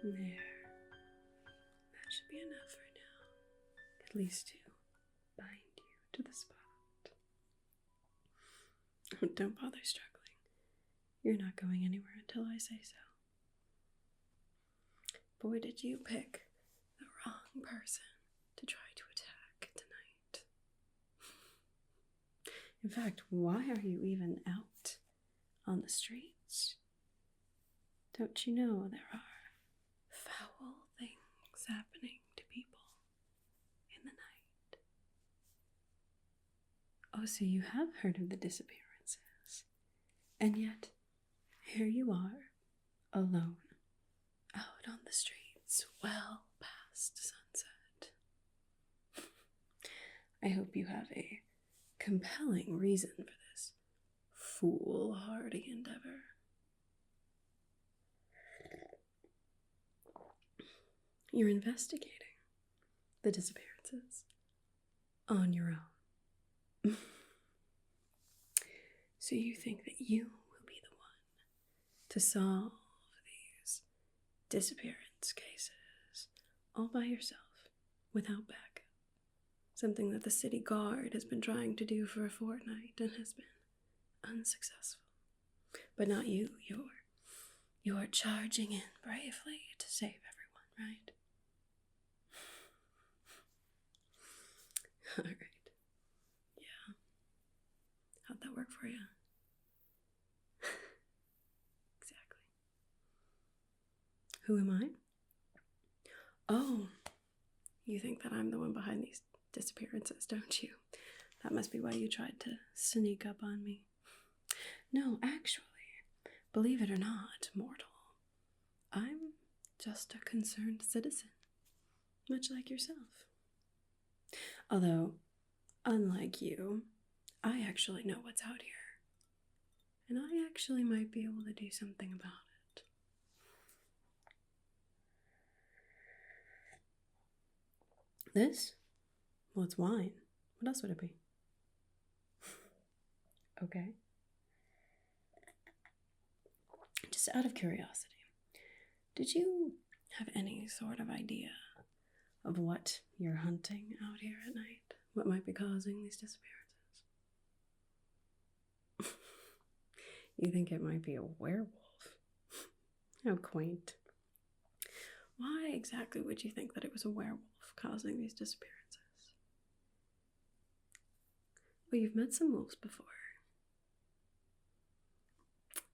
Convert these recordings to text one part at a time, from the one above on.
There. That should be enough for now. At least to bind you to the spot. Oh, don't bother struggling. You're not going anywhere until I say so. Boy, did you pick the wrong person to try to attack tonight. In fact, why are you even out on the streets? Don't you know there are foul things happening to people in the night? Oh, so you have heard of the disappearances. And yet, here you are, alone, out on the streets, well past sunset. I hope you have a compelling reason for this foolhardy endeavor. You're investigating the disappearances on your own. So you think that you will be the one to solve these disappearance cases all by yourself, without backup. Something that the city guard has been trying to do for a fortnight and has been unsuccessful. But not you. You're charging in bravely to save everyone, right? All right. Yeah. How'd that work for you? Exactly. Who am I? Oh, you think that I'm the one behind these disappearances, don't you? That must be why you tried to sneak up on me. No, actually, believe it or not, mortal, I'm just a concerned citizen, much like yourself. Although, unlike you, I actually know what's out here, and I actually might be able to do something about it. This? Well, it's wine. What else would it be? Okay. Just out of curiosity, did you have any sort of idea of what you're hunting out here at night? What might be causing these disappearances? You think it might be a werewolf? How quaint. Why exactly would you think that it was a werewolf causing these disappearances? Well, you've met some wolves before.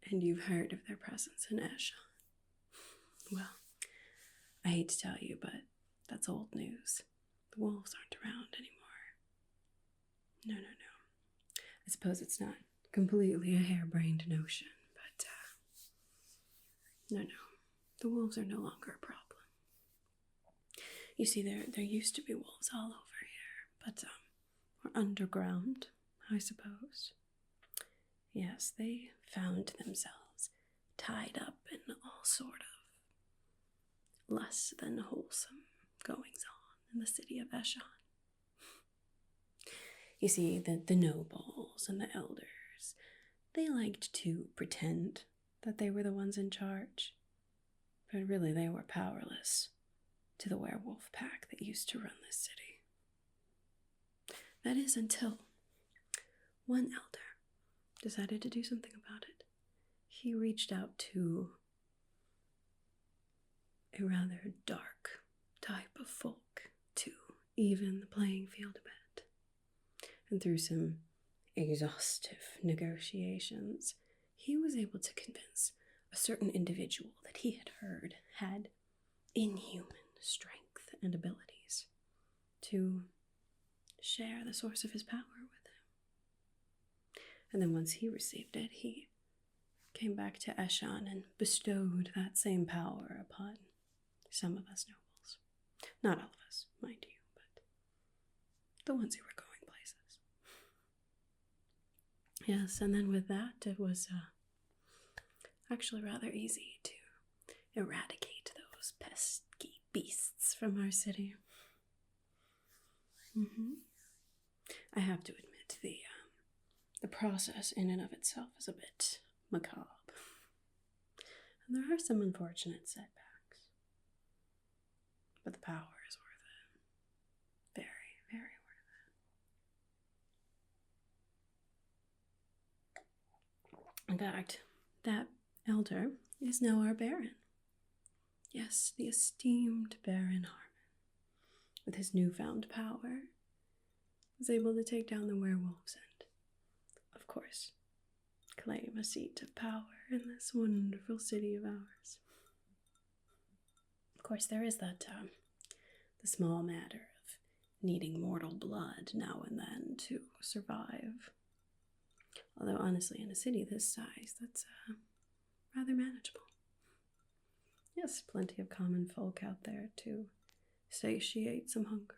And you've heard of their presence in Eshon. Well, I hate to tell you, but that's old news. The wolves aren't around anymore. No. I suppose it's not completely a harebrained notion, but no. The wolves are no longer a problem. You see, there used to be wolves all over here, but were underground, I suppose. Yes, they found themselves tied up in all sort of less than wholesome goings-on in the city of Eshon. You see, the nobles and the elders, they liked to pretend that they were the ones in charge, but really they were powerless to the werewolf pack that used to run this city. That is until one elder decided to do something about it. He reached out to a rather dark type of folk to even the playing field a bit. And through some exhaustive negotiations, he was able to convince a certain individual that he had heard had inhuman strength and abilities to share the source of his power with him. And then once he received it, he came back to Eshon and bestowed that same power upon some of us nobles. Not all of us, mind you, but the ones who were going places. Yes, and then with that, it was actually rather easy to eradicate those pesky beasts from our city. I have to admit, the process in and of itself is a bit macabre. And there are some unfortunate setbacks. but the power is worth it. Very, very worth it. In fact, that elder is now our Baron. Yes, the esteemed Baron Harmon, with his newfound power, was able to take down the werewolves and, of course, claim a seat of power in this wonderful city of ours. Of course, there is that, the small matter of needing mortal blood now and then to survive. Although, honestly, in a city this size, that's, rather manageable. Yes, plenty of common folk out there to satiate some hunger.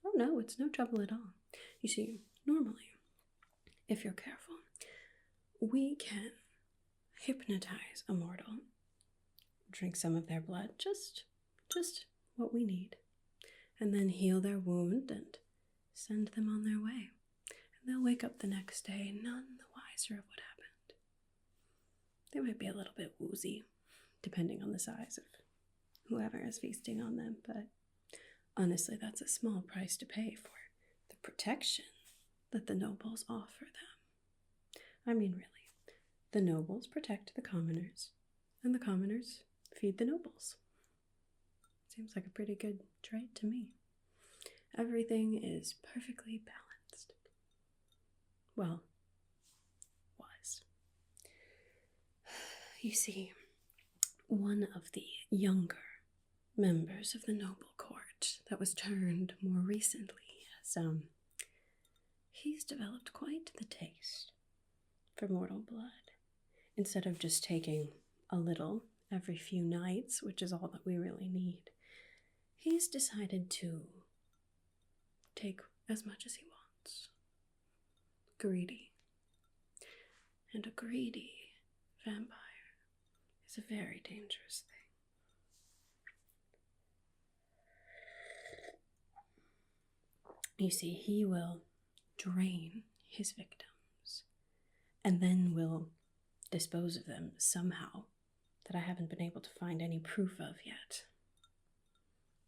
Oh no, it's no trouble at all. You see, normally, if you're careful, we can hypnotize a mortal, drink some of their blood, just what we need, and then heal their wound and send them on their way. And they'll wake up the next day none the wiser of what happened. They might be a little bit woozy, depending on the size of whoever is feasting on them, but honestly, that's a small price to pay for the protection that the nobles offer them. I mean, really, the nobles protect the commoners, and the commoners feed the nobles. Seems like a pretty good trade to me. Everything is perfectly balanced. Well, was. You see, one of the younger members of the noble court that was turned more recently has, he's developed quite the taste for mortal blood. Instead of just taking a little every few nights, which is all that we really need, he's decided to take as much as he wants. Greedy. And a greedy vampire is a very dangerous thing. You see, he will drain his victims and then will dispose of them somehow that I haven't been able to find any proof of yet.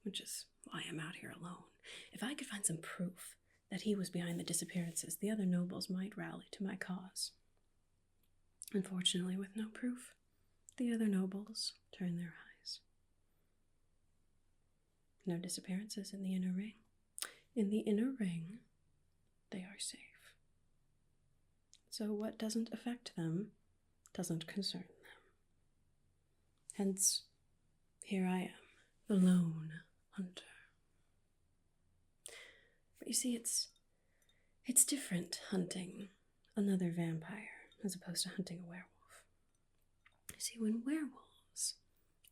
Which is why I'm out here alone. If I could find some proof that he was behind the disappearances, the other nobles might rally to my cause. Unfortunately, with no proof, the other nobles turn their eyes. No disappearances in the inner ring. In the inner ring, they are safe. So what doesn't affect them doesn't concern them. Hence, here I am, the lone hunter. But you see, it's different hunting another vampire as opposed to hunting a werewolf. You see, when werewolves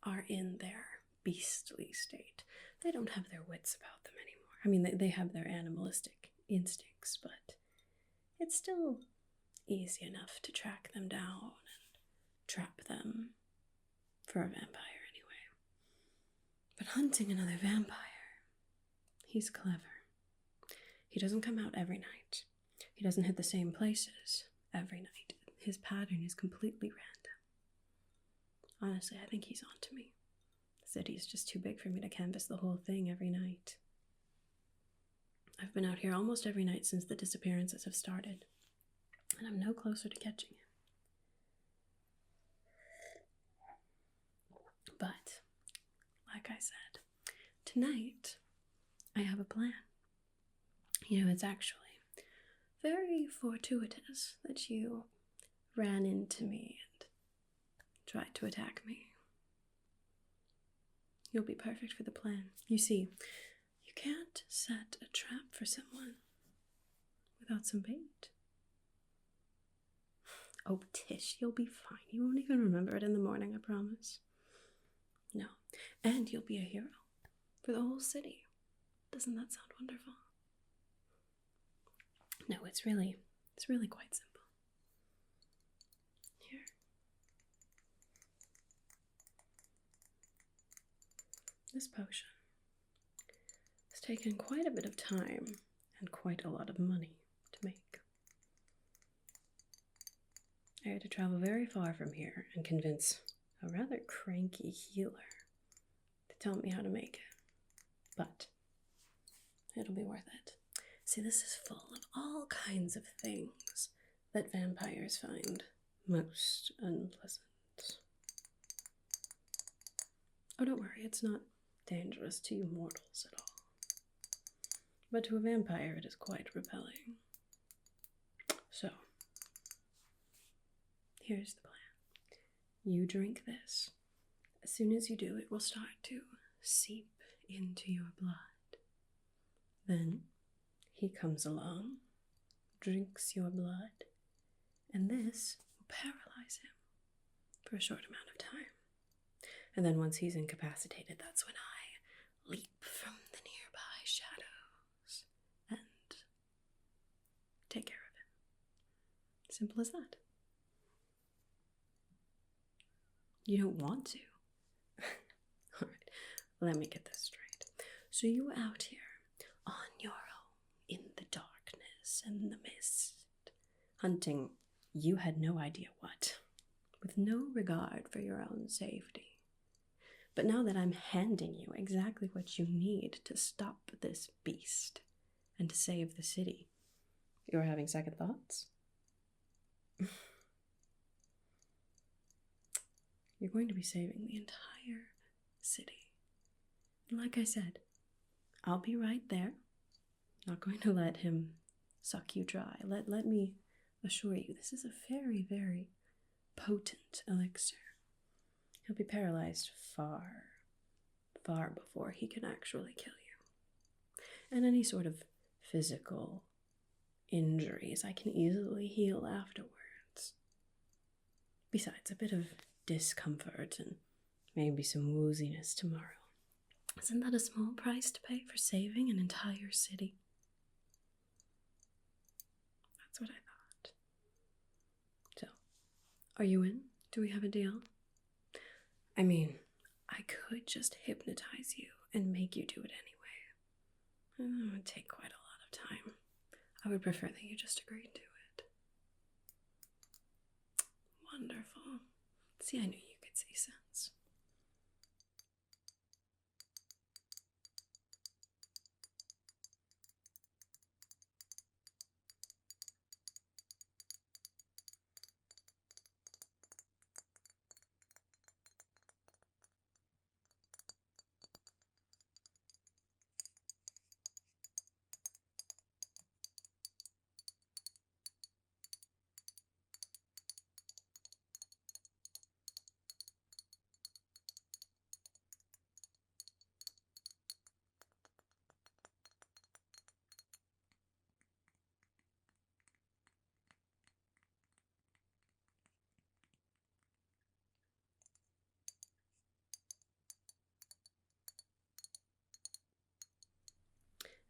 are in their beastly state, they don't have their wits about them anymore. I mean, they have their animalistic instincts, but it's still easy enough to track them down and trap them for a vampire anyway. But hunting another vampire, he's clever. He doesn't come out every night. He doesn't hit the same places every night. His pattern is completely random. Honestly, I think he's on to me. The city's just too big for me to canvass the whole thing every night. I've been out here almost every night since the disappearances have started, and I'm no closer to catching him. But, like I said, tonight I have a plan. You know, it's actually very fortuitous that you ran into me and tried to attack me. You'll be perfect for the plan. You see, you can't set a trap for someone without some bait. Oh, Tish, you'll be fine. You won't even remember it in the morning, I promise. No, and you'll be a hero for the whole city. Doesn't that sound wonderful? No, it's really quite simple. Here. This potion has taken quite a bit of time and quite a lot of money to make. I had to travel very far from here and convince a rather cranky healer to taught me how to make it. But it'll be worth it. See, this is full of all kinds of things that vampires find most unpleasant. Oh, don't worry, it's not dangerous to you mortals at all. But to a vampire, it is quite repelling. So, here's the plan. You drink this. As soon as you do, it will start to seep into your blood. Then, he comes along, drinks your blood, and this will paralyze him for a short amount of time. And then once he's incapacitated, that's when I leap from the nearby shadows and take care of him. Simple as that. You don't want to. All right, let me get this straight. So you were out here on your own in the darkness and the mist, hunting you had no idea what, with no regard for your own safety. But now that I'm handing you exactly what you need to stop this beast and to save the city, you're having second thoughts? You're going to be saving the entire city. And like I said, I'll be right there. Not going to let him suck you dry. Let me assure you, this is a very, very potent elixir. He'll be paralyzed far, far before he can actually kill you. And any sort of physical injuries I can easily heal afterwards. Besides, a bit of discomfort and maybe some wooziness tomorrow. Isn't that a small price to pay for saving an entire city? That's what I thought. So, are you in? Do we have a deal? I mean, I could just hypnotize you and make you do it anyway. It would take quite a lot of time. I would prefer that you just agreed to it. Wonderful. See, I knew you could see sense.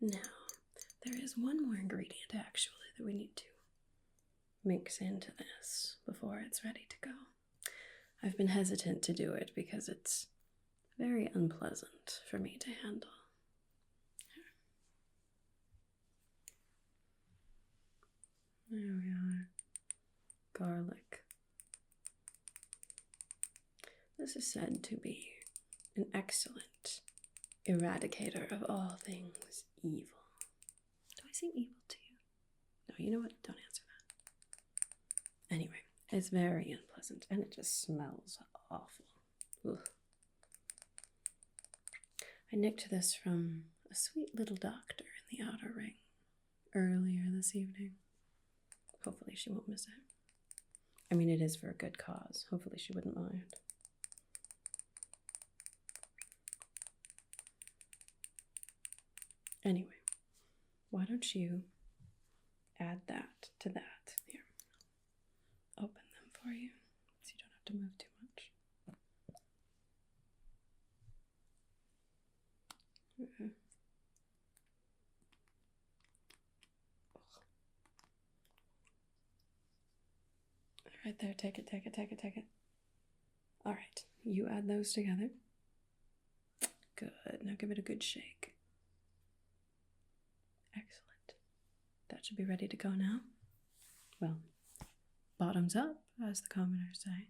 Now, there is one more ingredient actually that we need to mix into this before it's ready to go. I've been hesitant to do it because it's very unpleasant for me to handle. There we are. Garlic. This is said to be an excellent eradicator of all things evil. Do I seem evil to you? No, you know what? Don't answer that. Anyway, it's very unpleasant and it just smells awful. Ugh. I nicked this from a sweet little doctor in the outer ring earlier this evening. Hopefully she won't miss it. I mean, it is for a good cause. Hopefully she wouldn't mind. Anyway, why don't you add that to that? Here, open them for you so you don't have to move too much. Right there, take it, take it, take it, take it. All right, you add those together. Good, now give it a good shake. Excellent. That should be ready to go now. Well, bottoms up, as the commoners say.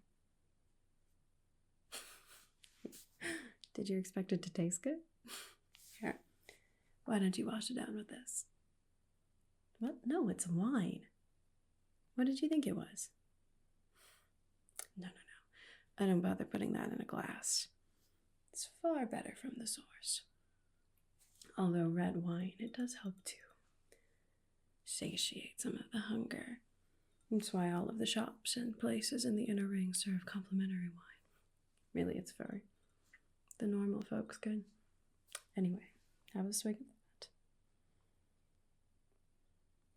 Did you expect it to taste good? Here. Why don't you wash it down with this? What? No, it's wine. What did you think it was? No. I don't bother putting that in a glass. It's far better from the source. Although red wine, it does help to satiate some of the hunger. That's why all of the shops and places in the inner ring serve complimentary wine. Really, it's for the normal folks good. Anyway, have a swig of that.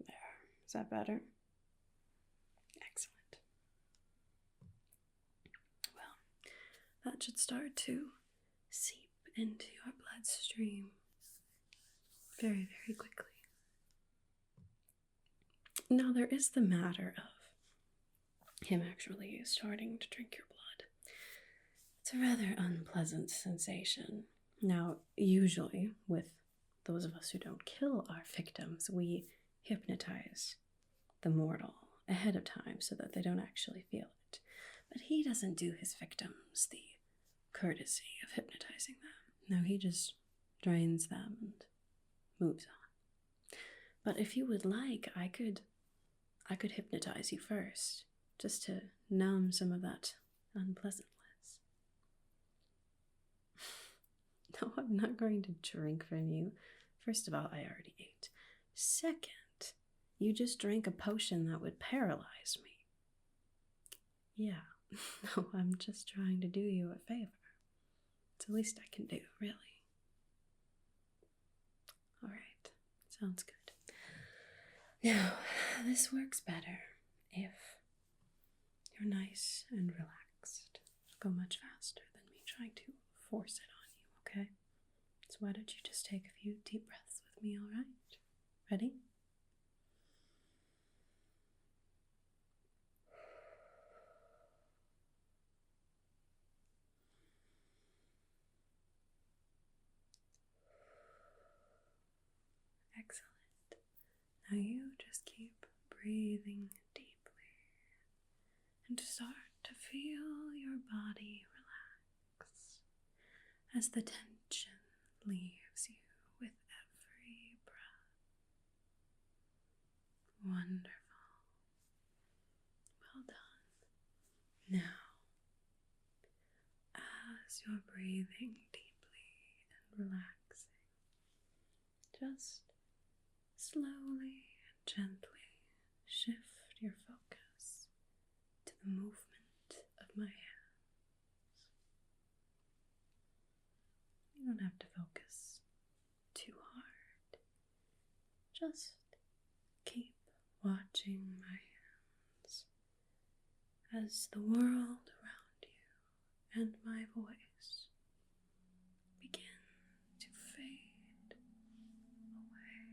There. Is that better? Excellent. Well, that should start to seep into your bloodstream very, very quickly. Now, there is the matter of him actually starting to drink your blood. It's a rather unpleasant sensation. Now, usually, with those of us who don't kill our victims, we hypnotize the mortal ahead of time so that they don't actually feel it. But he doesn't do his victims the courtesy of hypnotizing them. No, he just drains them and moves on. But if you would like, I could hypnotize you first, just to numb some of that unpleasantness. No, I'm not going to drink from you. First of all, I already ate. Second, you just drank a potion that would paralyze me. Yeah, no, I'm just trying to do you a favor. It's the least I can do, really. All right, sounds good. Now, this works better if you're nice and relaxed. It'll go much faster than me trying to force it on you, okay? So why don't you just take a few deep breaths with me, all right? Ready? Excellent. Now you just keep breathing deeply and start to feel your body relax as the tension leaves you with every breath. Wonderful. Well done. Now, as you're breathing deeply and relaxing, just slowly and gently shift your focus to the movement of my hands. You don't have to focus too hard. Just keep watching my hands as the world around you and my voice begin to fade away.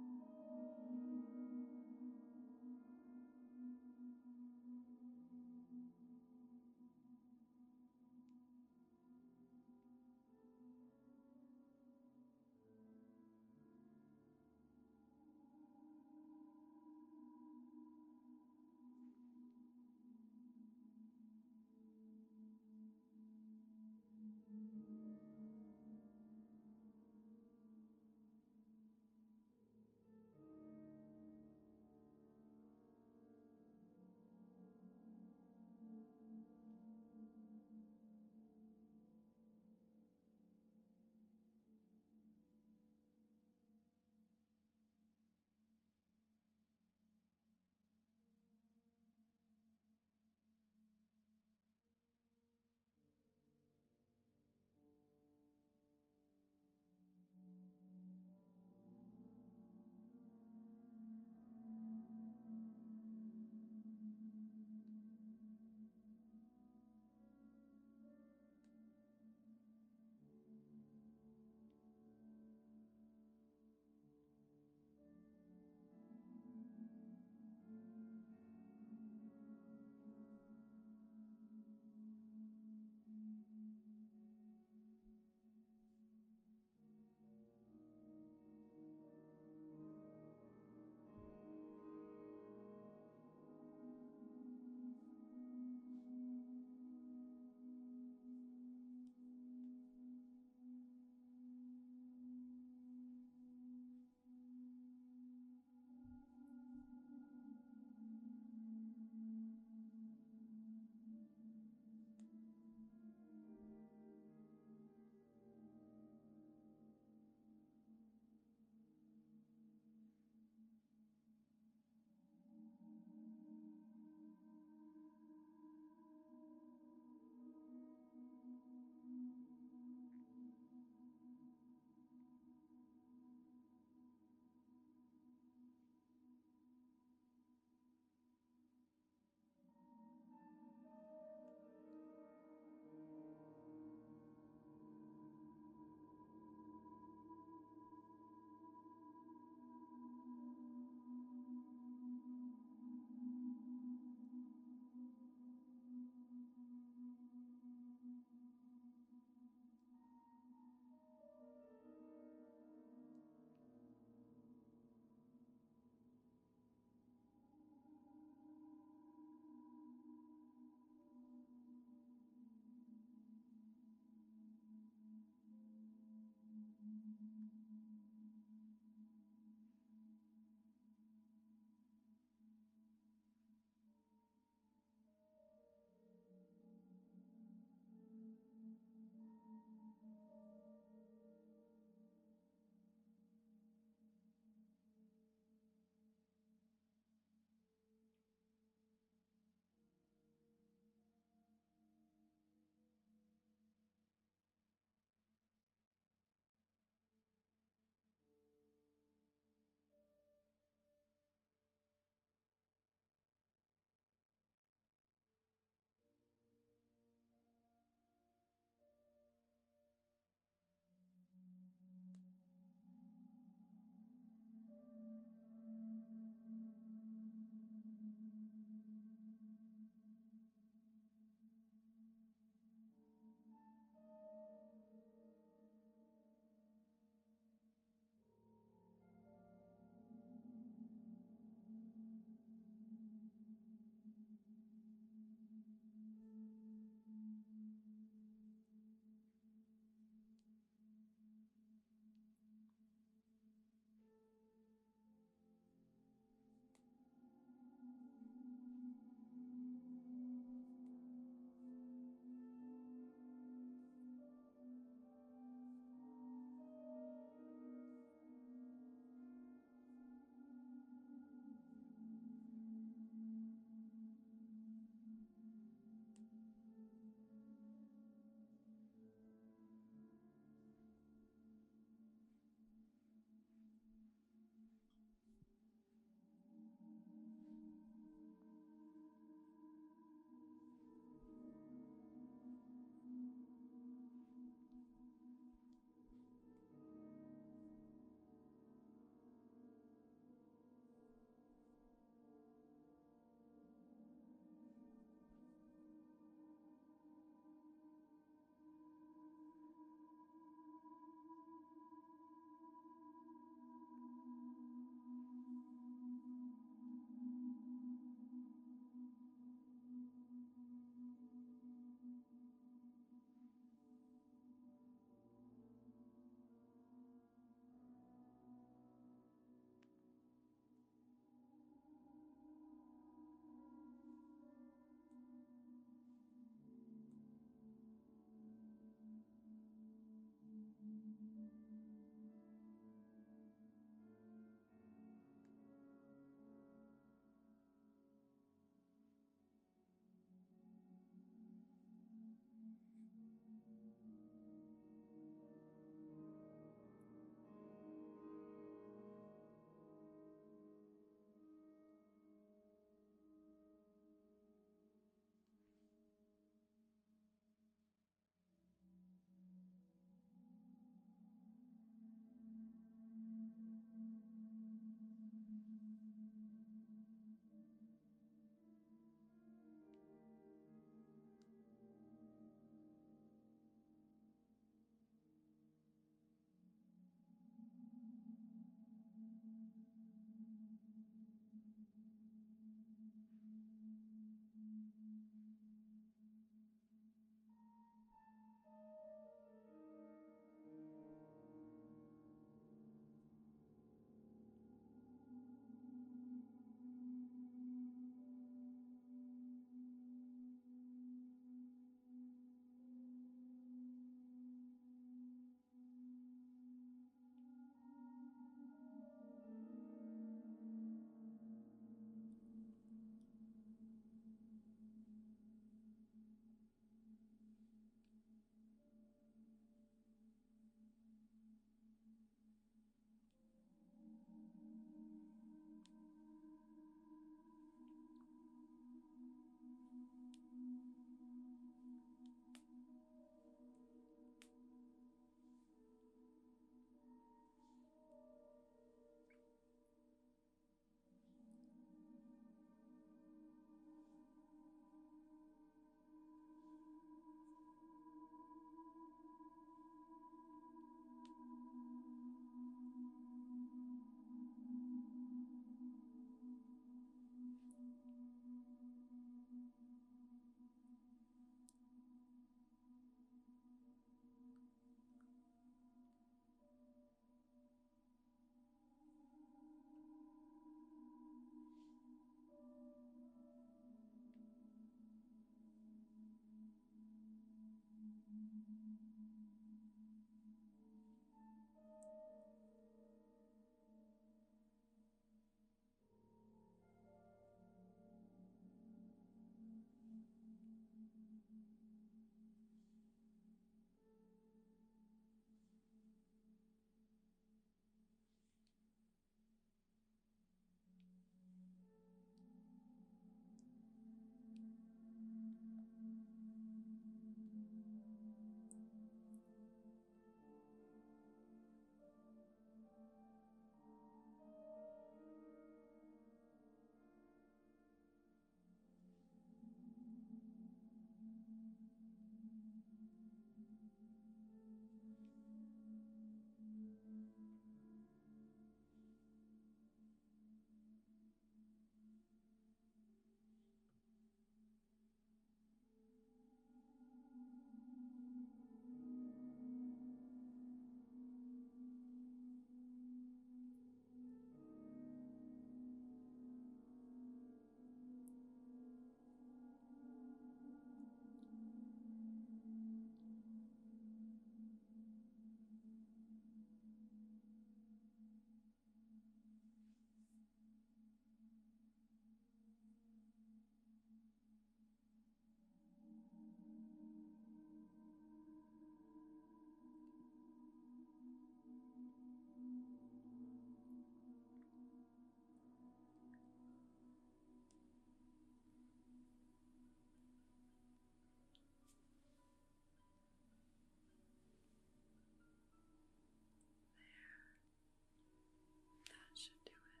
That should do it.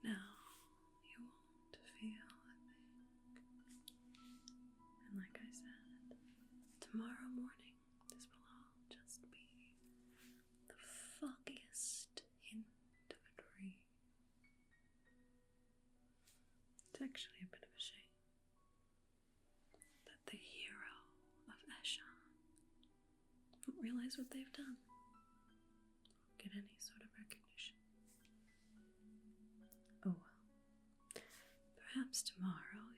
Now you won't feel a thing. And like I said, tomorrow morning this will all just be the foggiest hint of a dream. It's actually a bit of a shame that the hero of Eshon won't realize what they've done, get any sort of recognition. Oh well, perhaps tomorrow